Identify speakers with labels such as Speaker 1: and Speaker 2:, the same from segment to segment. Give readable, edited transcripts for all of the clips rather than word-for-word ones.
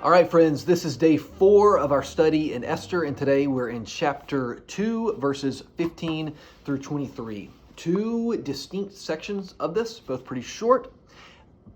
Speaker 1: All right, friends, this is day 4 of our study in Esther, and today we're in chapter 2, verses 15 through 23. Two distinct sections of this, both pretty short,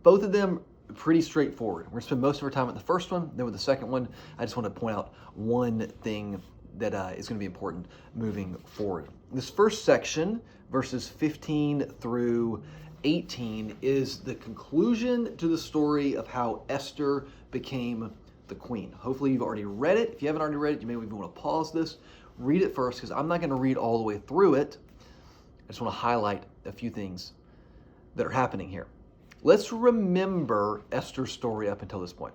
Speaker 1: both of them pretty straightforward. We're going to spend most of our time with the first one, then with the second one. I just want to point out one thing that is going to be important moving forward. This first section, verses 15 through 18, is the conclusion to the story of how Esther became the queen. Hopefully you've already read it. If you haven't already read it, you may even want to pause this, read it first, because I'm not going to read all the way through it. I just want to highlight a few things that are happening here. Let's remember Esther's story up until this point.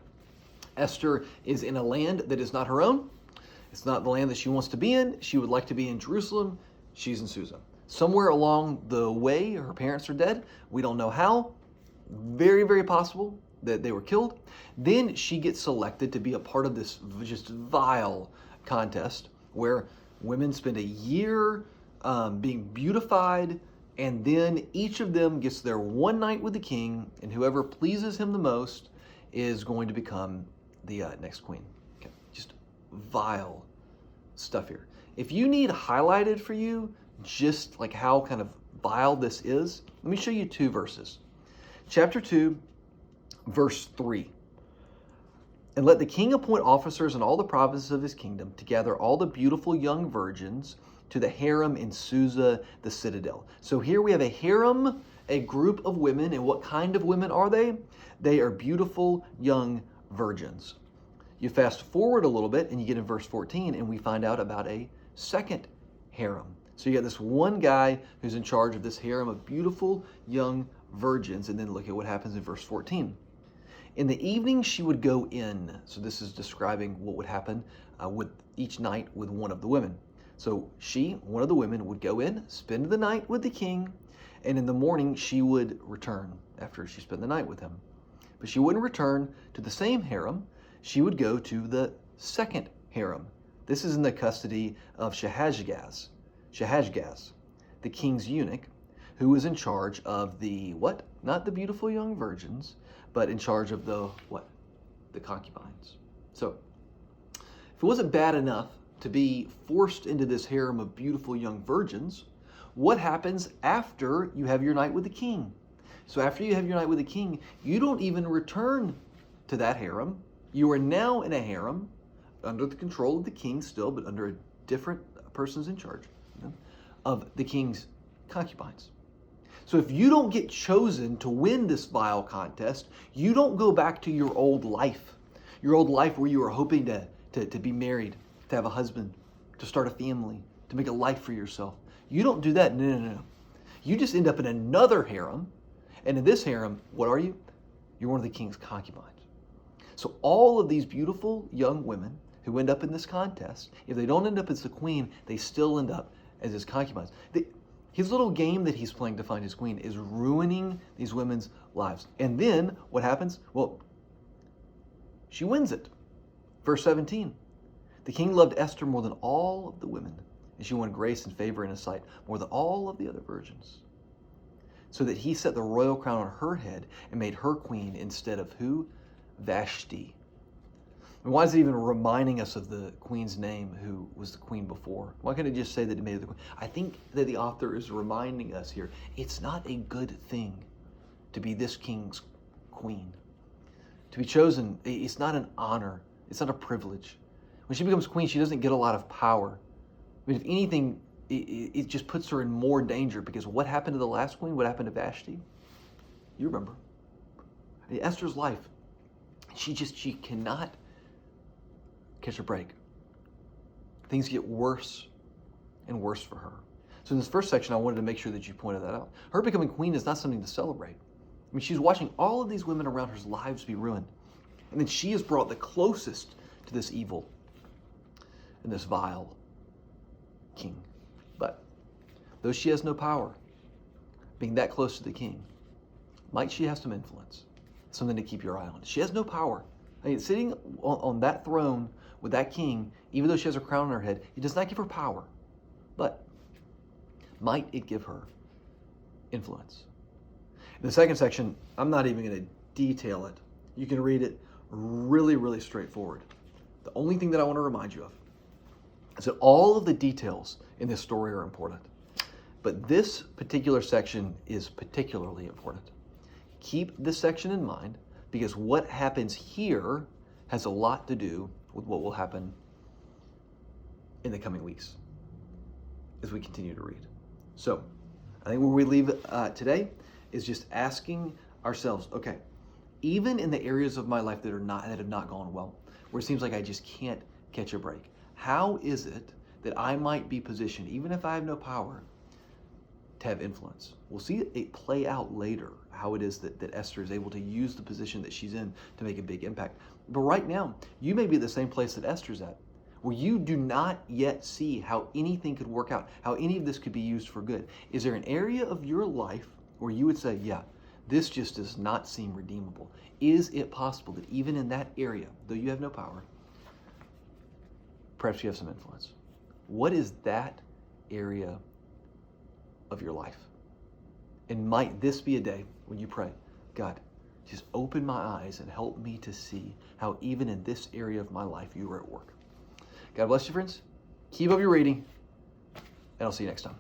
Speaker 1: Esther is in a land that is not her own. It's not the land that she wants to be in. She would like to be in Jerusalem. She's in Susa. Somewhere along the way, her parents are dead. We don't know how. Very, very possible that they were killed. Then she gets selected to be a part of this just vile contest where women spend a year being beautified, and then each of them gets their one night with the king, and whoever pleases him the most is going to become the next queen. Okay. Just vile stuff here. If you need highlighted for you just like how kind of vile this is, let me show you 2 verses. Chapter 2, verse 3. And let the king appoint officers in all the provinces of his kingdom to gather all the beautiful young virgins to the harem in Susa, the citadel. So here we have a harem, a group of women. And what kind of women are they? They are beautiful young virgins. You fast forward a little bit and you get in verse 14 and we find out about a second harem. So you got this one guy who's in charge of this harem of beautiful young virgins. And then look at what happens in verse 14. In the evening she would go in. So this is describing what would happen with each night with one of the women. So she, one of the women, would go in, spend the night with the king, and in the morning she would return after she spent the night with him. But she wouldn't return to the same harem. She would go to the second harem. This is in the custody of Shahashgaz, the king's eunuch, who was in charge of the what? Not the beautiful young virgins, but in charge of the what? The concubines. So if it wasn't bad enough to be forced into this harem of beautiful young virgins, what happens after you have your night with the king? So after you have your night with the king, you don't even return to that harem. You are now in a harem under the control of the king still, but under a different person's in charge of the king's concubines. So if you don't get chosen to win this vile contest, you don't go back to your old life where you were hoping to be married, to have a husband, to start a family, to make a life for yourself. You don't do that. No. You just end up in another harem. And in this harem, what are you? You're one of the king's concubines. So all of these beautiful young women who end up in this contest, if they don't end up as the queen, they still end up as his concubines. His little game that he's playing to find his queen is ruining these women's lives. And then what happens? Well, she wins it. Verse 17. The king loved Esther more than all of the women, and she won grace and favor in his sight more than all of the other virgins. So that he set the royal crown on her head and made her queen instead of who? Vashti. And why is it even reminding us of the queen's name who was the queen before? Why can't it just say that it made her the queen? I think that the author is reminding us here, it's not a good thing to be this king's queen. To be chosen, it's not an honor. It's not a privilege. When she becomes queen, she doesn't get a lot of power. I mean, if anything, it just puts her in more danger, because what happened to the last queen? What happened to Vashti? You remember. Esther's life, she cannot catch a break. Things get worse and worse for her. So in this first section, I wanted to make sure that you pointed that out. Her becoming queen is not something to celebrate. I mean, she's watching all of these women around her lives be ruined. And then she is brought the closest to this evil and this vile king. But though she has no power, being that close to the king, might she have some influence, something to keep your eye on. She has no power. I mean, sitting on that throne with that king, even though she has a crown on her head, it does not give her power. But might it give her influence? In the second section, I'm not even going to detail it. You can read it really, really straightforward. The only thing that I want to remind you of is that all of the details in this story are important. But this particular section is particularly important. Keep this section in mind because what happens here has a lot to do with what will happen in the coming weeks as we continue to read. So I think where we leave today is just asking ourselves, okay, even in the areas of my life that have not gone well, where it seems like I just can't catch a break, how is it that I might be positioned, even if I have no power, to have influence? We'll see it play out later, how it is that Esther is able to use the position that she's in to make a big impact. But right now, you may be at the same place that Esther's at, where you do not yet see how anything could work out, how any of this could be used for good. Is there an area of your life where you would say, yeah, this just does not seem redeemable? Is it possible that even in that area, though you have no power, perhaps you have some influence? What is that area of your life? And might this be a day when you pray, God, just open my eyes and help me to see how even in this area of my life you are at work. God bless you, friends. Keep up your reading, and I'll see you next time.